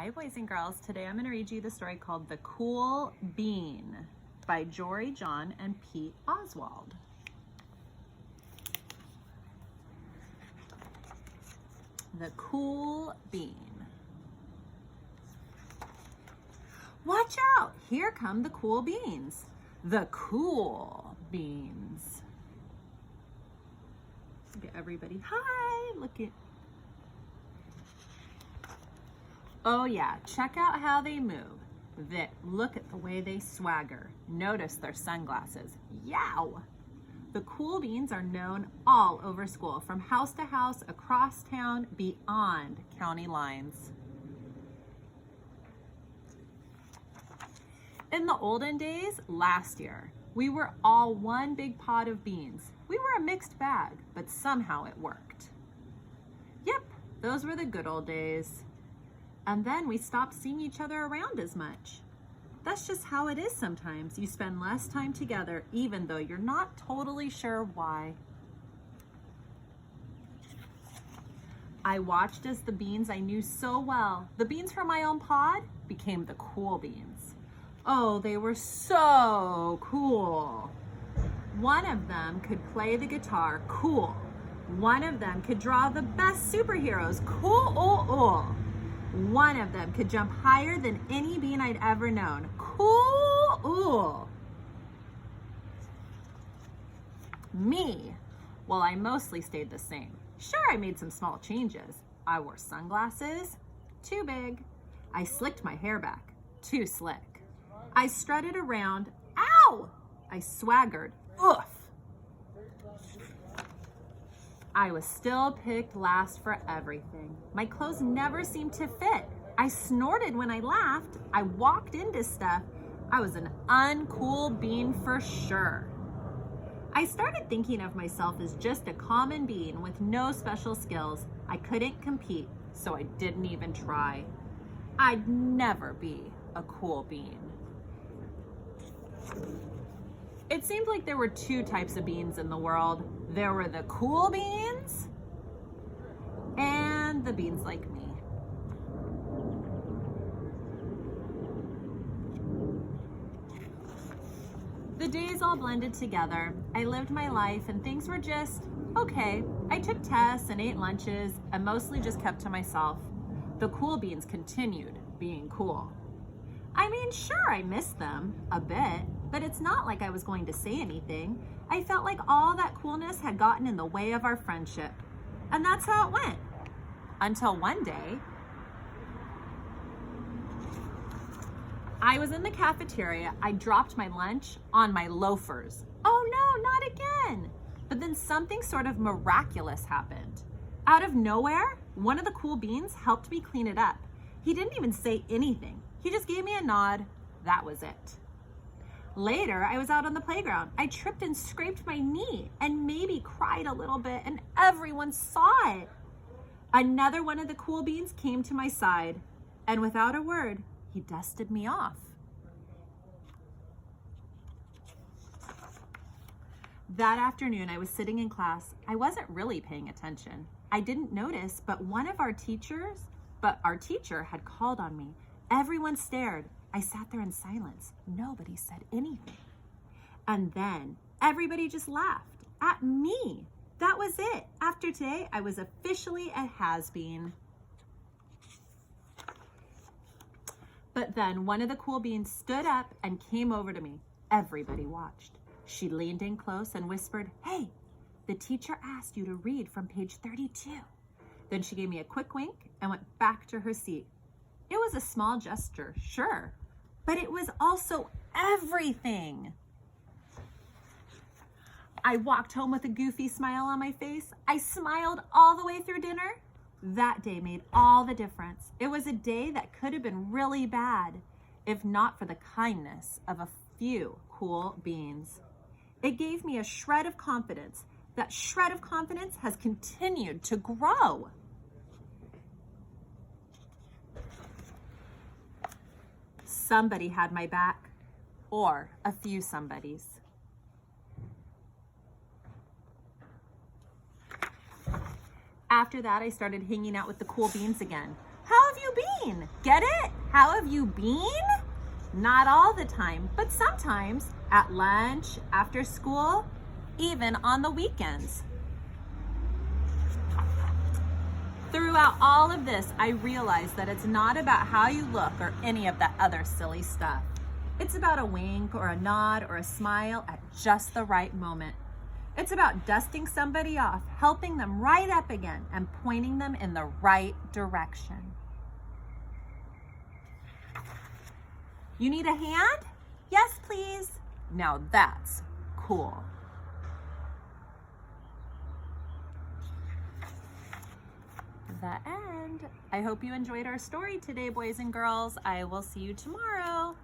Hi boys and girls, today I'm going to read you the story called The Cool Bean by Jory John and Pete Oswald. The Cool Bean. Watch out, here come the cool beans. The cool beans. Look at everybody. Hi, look at. Oh yeah, check out how they move. Look at the way they swagger. Notice their sunglasses. Yow! The cool beans are known all over school, from house to house, across town, beyond county lines. In the olden days, last year, we were all one big pot of beans. We were a mixed bag, but somehow it worked. Yep, those were the good old days. And then we stopped seeing each other around as much. That's just how it is sometimes. You spend less time together, even though you're not totally sure why. I watched as the beans I knew so well, the beans from my own pod, became the cool beans. Oh, they were so cool. One of them could play the guitar, cool. One of them could draw the best superheroes, cool. One of them could jump higher than any bean I'd ever known. Cool. Me, well, I mostly stayed the same. Sure, I made some small changes. I wore sunglasses, too big. I slicked my hair back, too slick. I strutted around, ow! I swaggered, oof. I was still picked last for everything. My clothes never seemed to fit. I snorted when I laughed. I walked into stuff. I was an uncool bean for sure. I started thinking of myself as just a common bean with no special skills. I couldn't compete, so I didn't even try. I'd never be a cool bean. It seemed like there were two types of beans in the world. There were the cool beans and the beans like me. The days all blended together. I lived my life and things were just okay. I took tests and ate lunches and mostly just kept to myself. The cool beans continued being cool. I mean, sure, I missed them a bit, but it's not like I was going to say anything. I felt like all that coolness had gotten in the way of our friendship. And that's how it went. Until one day, I was in the cafeteria. I dropped my lunch on my loafers. Oh no, not again. But then something sort of miraculous happened. Out of nowhere, one of the cool beans helped me clean it up. He didn't even say anything. He just gave me a nod. That was it. Later, I was out on the playground. I tripped and scraped my knee and maybe cried a little bit, and everyone saw it. Another one of the cool beans came to my side, and without a word, he dusted me off. That afternoon, I was sitting in class. I wasn't really paying attention. I didn't notice, but our teacher had called on me. Everyone stared. I sat there in silence. Nobody said anything. And then everybody just laughed at me. That was it. After today, I was officially a has-been. But then one of the cool beans stood up and came over to me. Everybody watched. She leaned in close and whispered, "Hey, the teacher asked you to read from page 32. Then she gave me a quick wink and went back to her seat. It was a small gesture, sure, but it was also everything. I walked home with a goofy smile on my face. I smiled all the way through dinner. That day made all the difference. It was a day that could have been really bad, if not for the kindness of a few cool beans. It gave me a shred of confidence. That shred of confidence has continued to grow. Somebody had my back, or a few somebodies. After that, I started hanging out with the cool beans again. How have you been? Get it? How have you been? Not all the time, but sometimes at lunch, after school, even on the weekends. Throughout all of this, I realized that it's not about how you look or any of that other silly stuff. It's about a wink or a nod or a smile at just the right moment. It's about dusting somebody off, helping them right up again, and pointing them in the right direction. You need a hand? Yes, please. Now that's cool. The end. I hope you enjoyed our story today, boys and girls. I will see you tomorrow.